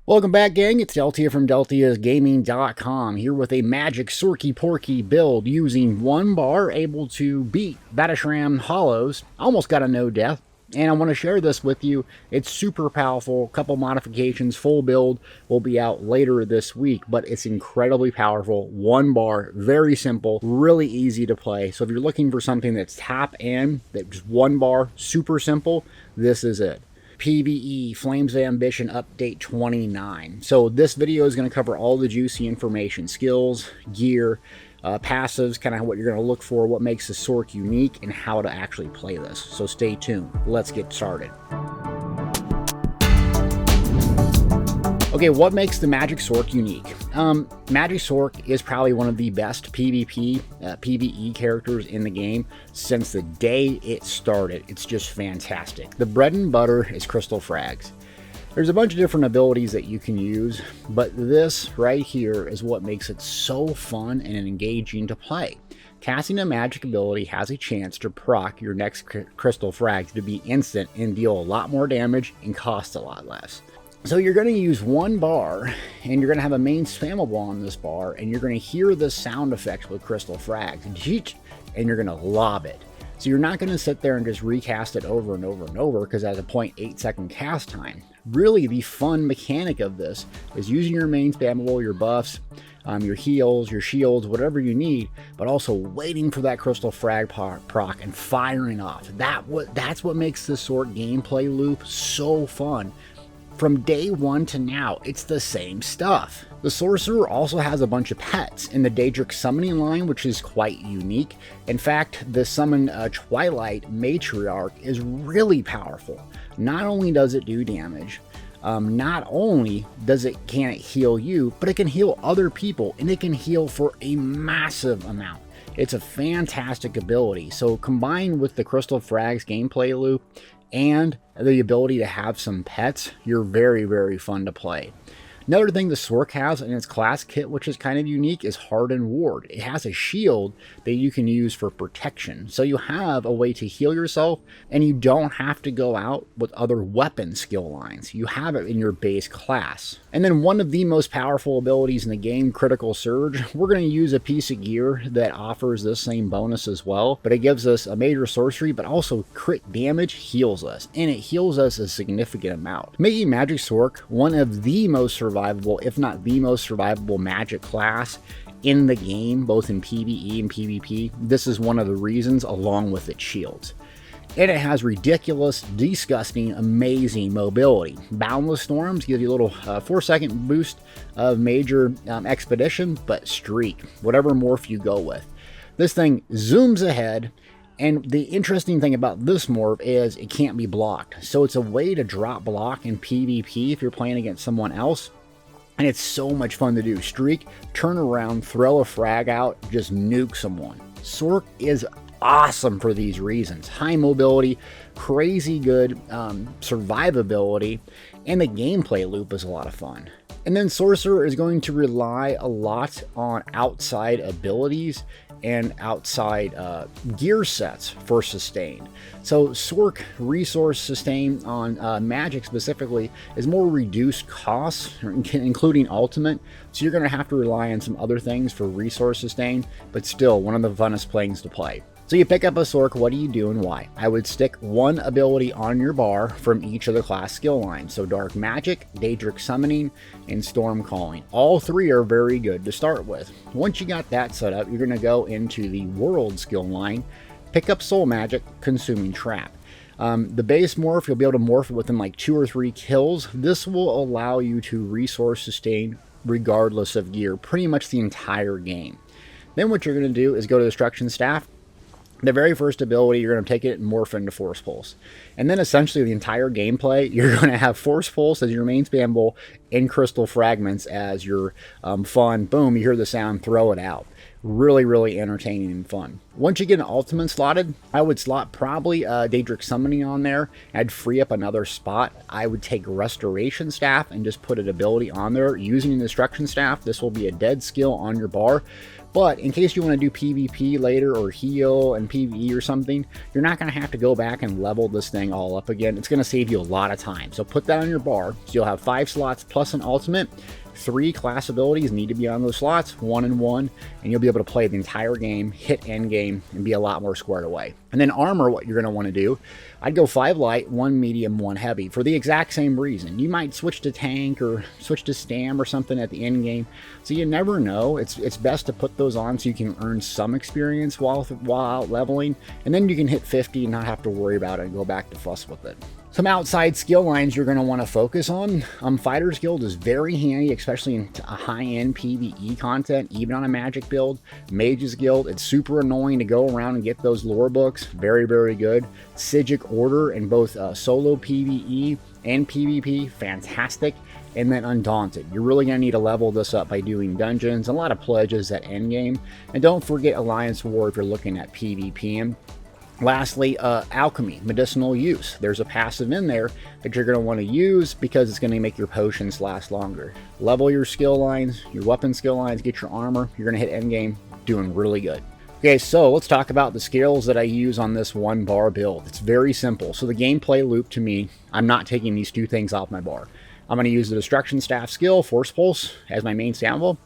Welcome back, gang. It's Deltia from Deltiasgaming.com, here with a magic Sorky Porky build using one bar, able to beat Batashram Hollows. Almost got a no death, and I want to share this with you. It's super powerful. A couple modifications, full build will be out later this week, but it's incredibly powerful. One bar, very simple, really easy to play. So if you're looking for something that's tap in, that's just one bar, super simple, this is it. PvE Flames of Ambition Update 29. So this video is going to cover all the juicy information, skills, gear, passives, kind of what you're going to look for, what makes the Sork unique, and how to actually play this. So stay tuned. Let's get started. Okay, what makes the Magic Sork unique? Magic Sork is probably one of the best PvP, PvE characters in the game since the day it started. It's just fantastic. The bread and butter is crystal frags. There's a bunch of different abilities that you can use, but this right here is what makes it so fun and engaging to play. Casting a magic ability has a chance to proc your next crystal frags to be instant and deal a lot more damage and cost a lot less. So you're going to use one bar, and you're going to have a main spammable on this bar, and you're going to hear the sound effects with crystal frags, and you're going to lob it. So you're not going to sit there and just recast it over and over and over, because it has a 0.8 second cast time. Really, the fun mechanic of this is using your main spammable, your buffs, your heals, your shields, whatever you need, but also waiting for that crystal frag proc and firing off. That's what makes this Sork gameplay loop so fun. From day one to now, it's the same stuff. The Sorcerer also has a bunch of pets in the Daedric summoning line, which is quite unique. In fact, the summon Twilight Matriarch is really powerful. Not only does it do damage, not only can it heal you, but it can heal other people, and it can heal for a massive amount. It's a fantastic ability. So combined with the Crystal Frags gameplay loop, and the ability to have some pets, you're very, very fun to play. Another thing the Sork has in its class kit, which is kind of unique, is Hardened Ward. It has a shield that you can use for protection. So you have a way to heal yourself, and you don't have to go out with other weapon skill lines. You have it in your base class. And then one of the most powerful abilities in the game, Critical Surge, we're going to use a piece of gear that offers this same bonus as well, but it gives us a major sorcery, but also crit damage heals us, and it heals us a significant amount, making Magic Sork one of the most survivable, if not the most survivable magic class in the game, both in PvE and PvP. This is one of the reasons, along with its shields. And it has ridiculous, disgusting, amazing mobility. Boundless Storms gives you a little 4-second boost of major expedition, but streak, whatever morph you go with. This thing zooms ahead, and the interesting thing about this morph is it can't be blocked. So it's a way to drop block in PvP if you're playing against someone else. And it's so much fun to do. Streak, turn around, throw a frag out, just nuke someone. Sork is awesome for these reasons. High mobility, crazy good survivability, and the gameplay loop is a lot of fun. And then Sorcerer is going to rely a lot on outside abilities and outside gear sets for sustain. So Sork resource sustain on magic specifically is more reduced costs, including ultimate, so you're going to have to rely on some other things for resource sustain, but still one of the funnest planes to play. So you pick up a Sork, what do you do and why? I would stick one ability on your bar from each of the class skill lines. So Dark Magic, Daedric Summoning, and Storm Calling. All three are very good to start with. Once you got that set up, you're going to go into the World skill line, pick up Soul Magic, Consuming Trap. The base morph, you'll be able to morph it within like 2 or 3 kills. This will allow you to resource sustain regardless of gear, pretty much the entire game. Then what you're going to do is go to Destruction Staff. The very first ability, you're going to take it and morph into Force Pulse. And then essentially the entire gameplay, you're going to have Force Pulse as your main spammable and Crystal Fragments as your fun. Boom, you hear the sound, throw it out. Really, really entertaining and fun. Once you get an ultimate slotted, I would slot probably Daedric Summoning on there. I'd free up another spot. I would take Restoration Staff and just put an ability on there using the Destruction Staff. This will be a dead skill on your bar. But in case you want to do PvP later or heal and PvE or something, you're not going to have to go back and level this thing all up again. It's going to save you a lot of time. So put that on your bar. So you'll have 5 slots plus an ultimate. 3 class abilities need to be on those slots, 1 and 1, and you'll be able to play the entire game, hit end game, and be a lot more squared away. And then armor, what you're going to want to do, I'd go 5 light, 1 medium, 1 heavy, for the exact same reason. You might switch to tank or switch to stam or something at the end game, so you never know. It's best to put those on so you can earn some experience while out leveling, and then you can hit 50 and not have to worry about it and go back to fuss with it. Some outside skill lines you're going to want to focus on. Fighter's Guild is very handy, especially in high-end PvE content, even on a Magic build. Mage's Guild, it's super annoying to go around and get those lore books. Very, very good. Sigic Order in both solo PvE and PvP, fantastic. And then Undaunted. You're really going to need to level this up by doing dungeons, a lot of pledges at endgame. And don't forget Alliance War if you're looking at PvPing. Lastly, alchemy, medicinal use. There's a passive in there that you're going to want to use because it's going to make your potions last longer. Level your skill lines, your weapon skill lines, get your armor. You're going to hit endgame doing really good. Okay, so let's talk about the skills that I use on this 1 bar build. It's very simple. So the gameplay loop to me, I'm not taking these 2 things off my bar. I'm going to use the Destruction Staff skill, Force Pulse, as my main stamble.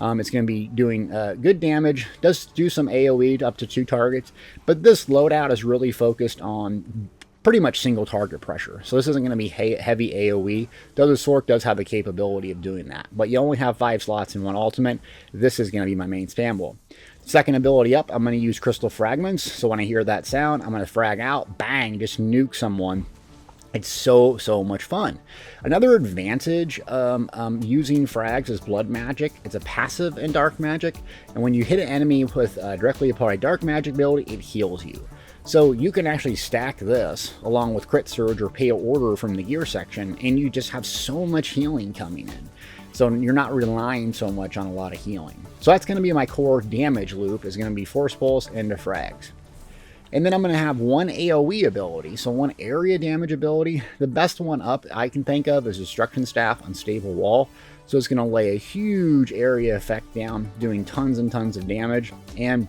It's going to be doing good damage, does do some AoE up to 2 targets, but this loadout is really focused on pretty much single target pressure. So this isn't going to be heavy AoE, though the Sorc does have the capability of doing that. But you only have 5 slots in 1 ultimate. This is going to be my main stamble. Second ability up, I'm going to use Crystal Fragments. So when I hear that sound, I'm going to frag out, bang, just nuke someone. It's so much fun. Another advantage using frags is blood magic. It's a passive in dark magic, and when you hit an enemy with directly applied dark magic ability, it heals you. So you can actually stack this along with crit surge or pale order from the gear section, and you just have so much healing coming in. So you're not relying so much on a lot of healing. So that's going to be my core damage loop, is going to be Force Pulse into frags. And then I'm going to have 1 AoE ability, so 1 area damage ability. The best one up I can think of is Destruction Staff, Unstable Wall. So it's going to lay a huge area effect down, doing tons and tons of damage. And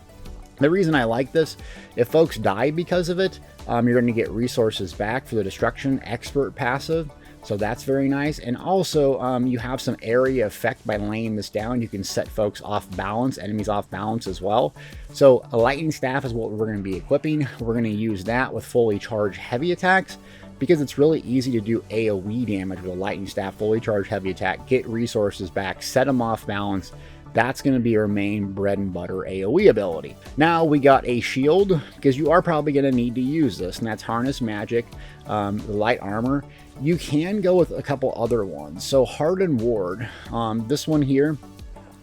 the reason I like this, if folks die because of it, you're going to get resources back for the Destruction Expert passive. So that's very nice. And also, you have some area effect by laying this down. You can set folks off balance, enemies off balance as well. So a lightning staff is what we're going to be equipping. We're going to use that with fully charged heavy attacks because it's really easy to do AoE damage with a lightning staff, fully charged heavy attack, get resources back, set them off balance. That's going to be our main bread and butter AoE ability. Now we got a shield, because you are probably going to need to use this, and that's Harness Magic, the light armor. You can go with a couple other ones. So Hardened Ward, this one here,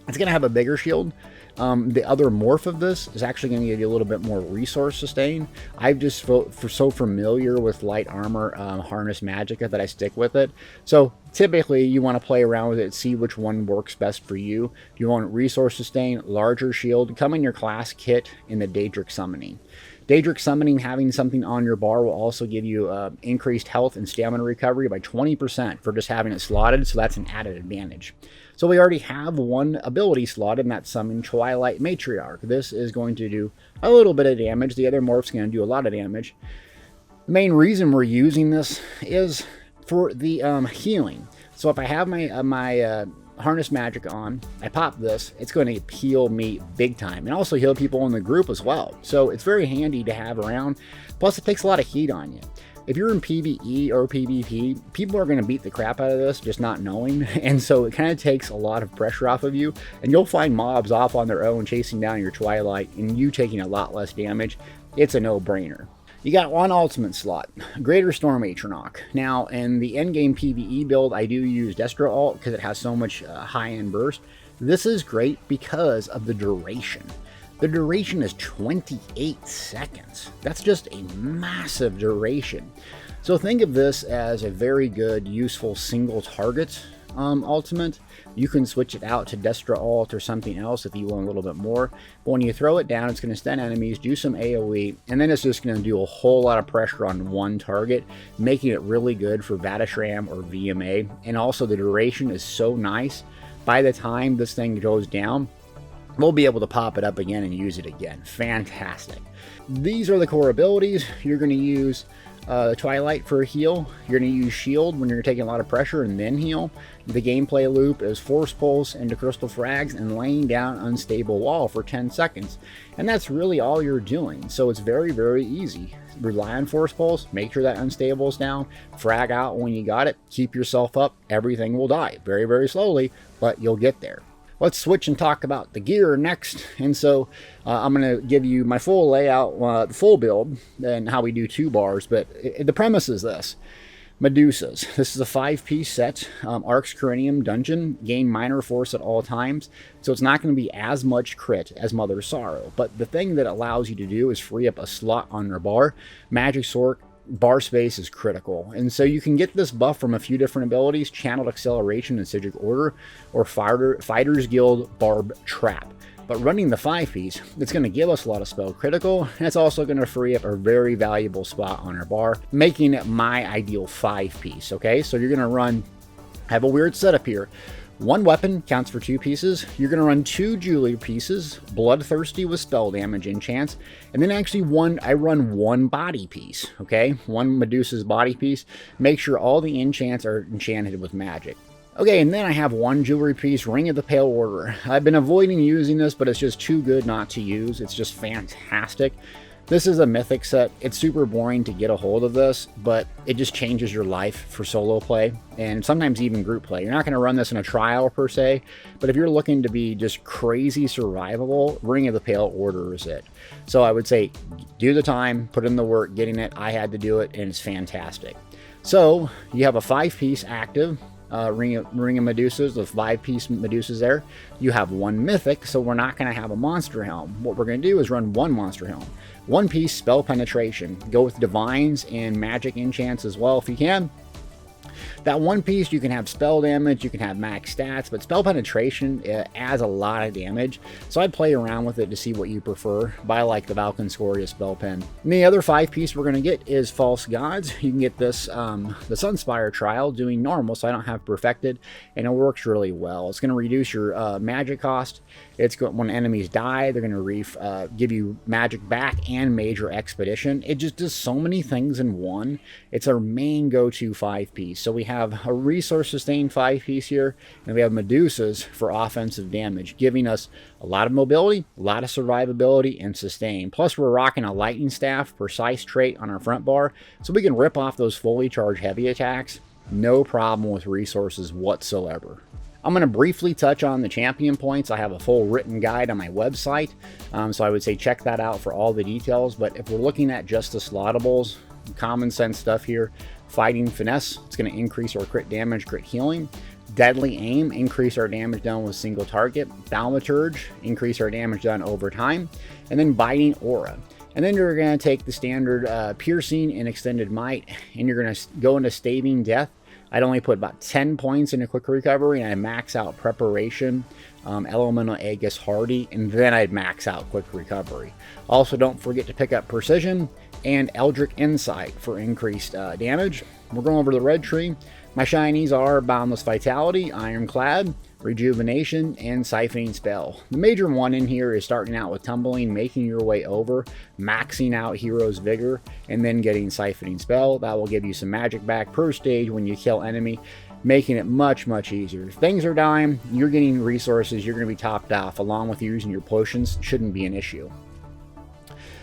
it's going to have a bigger shield. The other morph of this is actually going to give you a little bit more resource sustain. I've just so familiar with light armor Harness Magicka that I stick with it. So typically you want to play around with it, see which one works best for you. Do you want resource sustain, larger shield? Come in your class kit in the Daedric Summoning. Daedric Summoning, having something on your bar, will also give you increased health and stamina recovery by 20% for just having it slotted, so that's an added advantage. So we already have 1 ability slotted, and that's Summon Twilight Matriarch. This is going to do a little bit of damage. The other morph's going to do a lot of damage. The main reason we're using this is for the healing. So if I have my Harness Magic on, I pop this, it's going to heal me big time, and also heal people in the group as well. So it's very handy to have around. Plus it takes a lot of heat on you. If you're in PvE or PvP, people are going to beat the crap out of this just not knowing, and so it kind of takes a lot of pressure off of you, and you'll find mobs off on their own chasing down your Twilight and you taking a lot less damage. It's a no-brainer. You got 1 ultimate slot, Greater Storm Atronach. Now, in the endgame PvE build, I do use Destro ult because it has so much high-end burst. This is great because of the duration. The duration is 28 seconds. That's just a massive duration. So think of this as a very good, useful single target ultimate. You can switch it out to Destra ult or something else if you want a little bit more. But when you throw it down, it's going to stun enemies, do some AoE, and then it's just going to do a whole lot of pressure on 1 target, making it really good for Vatashram or VMA. And also the duration is so nice. By the time this thing goes down, we'll be able to pop it up again and use it again. Fantastic. These are the core abilities. You're going to use Twilight for a heal. You're going to use Shield when you're taking a lot of pressure and then heal. The gameplay loop is Force Pulse into Crystal Frags and laying down Unstable Wall for 10 seconds. And that's really all you're doing. So it's very, very easy. Rely on Force Pulse, make sure that Unstable is down, frag out when you got it, keep yourself up, everything will die. Very, very slowly, but you'll get there. Let's switch and talk about the gear next. And so I'm going to give you my full layout, the full build, and how we do 2 bars. But the premise is this. Medusas. This is a 5-piece set. Ark's Corinium Dungeon. Gain minor force at all times. So it's not going to be as much crit as Mother Sorrow. But the thing that allows you to do is free up a slot on your bar. Magic Sword bar space is critical, and so you can get this buff from a few different abilities: Channeled Acceleration and Sigil Order, or Fighters Guild Barb Trap. But running the 5-piece, it's going to give us a lot of spell critical, and it's also going to free up a very valuable spot on our bar, making it my ideal 5-piece. Okay, so you're going to have a weird setup here. 1 weapon counts for 2 pieces. You're going to run 2 jewelry pieces, Bloodthirsty with spell damage enchants, and then actually I run 1 body piece, okay? 1 Medusa's body piece. Make sure all the enchants are enchanted with magic. Okay, and then I have 1 jewelry piece, Ring of the Pale Order. I've been avoiding using this, but it's just too good not to use. It's just fantastic. This is a mythic set. It's super boring to get a hold of this, but it just changes your life for solo play and sometimes even group play. You're not going to run this in a trial per se, but if you're looking to be just crazy survivable, Ring of the Pale Order is it. So I would say do the time, put in the work getting it. I had to do it, and it's fantastic. So you have a 5-piece active. Ring of Medusas, the 5-piece Medusas there. You have 1 mythic, so we're not going to have a monster helm. What we're going to do is run 1 monster helm. 1 piece spell penetration. Go with divines and magic enchants as well if you can. That 1 piece, you can have spell damage, you can have max stats, but spell penetration adds a lot of damage. So I'd play around with it to see what you prefer. But I like the Valkynscoria spell pen. And the other 5-piece we're going to get is False Gods. You can get this, the Sunspire Trial, doing normal, so I don't have perfected, and it works really well. It's going to reduce your magic cost. When enemies die, they're going to give you magic back and major expedition. It just does so many things in one. It's our main go-to 5-piece. So we have a resource sustained 5-piece here, and we have Medusas for offensive damage, giving us a lot of mobility, a lot of survivability, and sustain. Plus, we're rocking a lightning staff, precise trait on our front bar, so we can rip off those fully charged heavy attacks. No problem with resources whatsoever. I'm going to briefly touch on the champion points. I have a full written guide on my website, so I would say check that out for all the details. But if we're looking at just the slottables, common sense stuff here: Fighting Finesse, it's going to increase our crit damage, crit healing. Deadly Aim, increase our damage done with single target. Thaumaturge, increase our damage done over time. And then Biting Aura. And then you're going to take the standard Piercing and Extended Might, and you're going to go into Staving Death. I'd only put about 10 points into Quick Recovery, and I max out Preparation, Elemental Aegis Hardy, and then I'd max out Quick Recovery. Also, don't forget to pick up Precision and Eldritch Insight for increased damage. We're going over the red tree. My shinies are Boundless Vitality, Ironclad, Rejuvenation, and Siphoning Spell. The major one in here is starting out with Tumbling, making your way over, maxing out Hero's Vigor, and then getting Siphoning Spell. That will give you some magic back per stage when you kill enemy, making it much, much easier. If things are dying, you're getting resources, you're going to be topped off, along with using your potions. Shouldn't be an issue.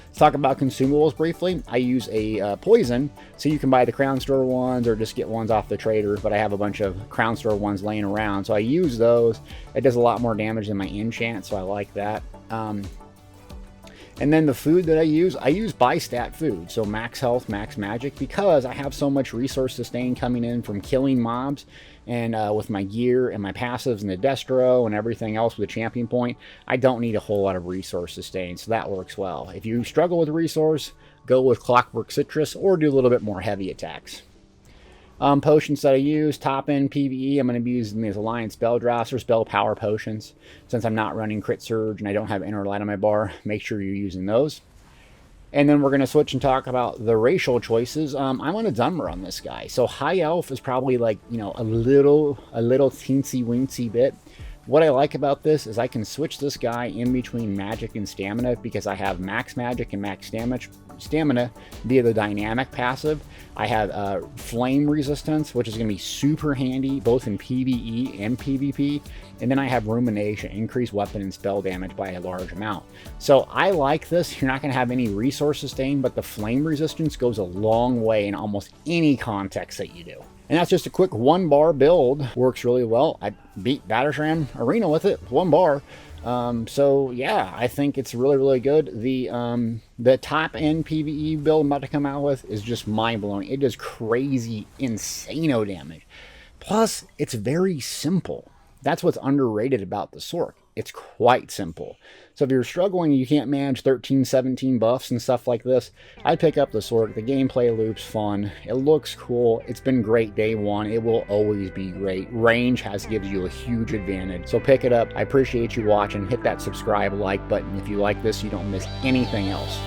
Let's talk about consumables briefly. I use a poison, so you can buy the Crown Store ones or just get ones off the trader, but I have a bunch of Crown Store ones laying around, so I use those. It does a lot more damage than my enchant, so I like that. And then the food that I use buy stat food, so max health, max magic, because I have so much resource sustain coming in from killing mobs, and with my gear and my passives and the Destro and everything else with the champion point, I don't need a whole lot of resource sustain, so that works well. If you struggle with resource, go with Clockwork Citrus or do a little bit more heavy attacks. Potions that I use, top end PvE, I'm going to be using these Alliance Spell Drops or Spell Power Potions. Since I'm not running Crit Surge and I don't have Inner Light on my bar, make sure you're using those. And then we're going to switch and talk about the racial choices. I'm on a Dunmer on this guy. So High Elf is probably like, a little teensy weensy bit. What I like about this is I can switch this guy in between magic and stamina because I have max magic and max stamina via the dynamic passive. I have flame resistance, which is going to be super handy both in PvE and PvP. And then I have rumination, increased weapon and spell damage by a large amount. So I like this. You're not going to have any resource sustain, but the flame resistance goes a long way in almost any context that you do. And that's just a quick 1 bar build. Works really well. I beat Battlesham Arena with it, 1 bar. So yeah, I think it's really, really good. The top end PvE build I'm about to come out with is just mind blowing. It does crazy, insano damage. Plus, it's very simple. That's what's underrated about the Sorc. It's quite simple. So if you're struggling, you can't manage 13, 17 buffs and stuff like this, I'd pick up the Sorc. The gameplay loop's fun. It looks cool. It's been great day one. It will always be great. Range gives you a huge advantage. So pick it up. I appreciate you watching. Hit that subscribe, like button if you like this so you don't miss anything else.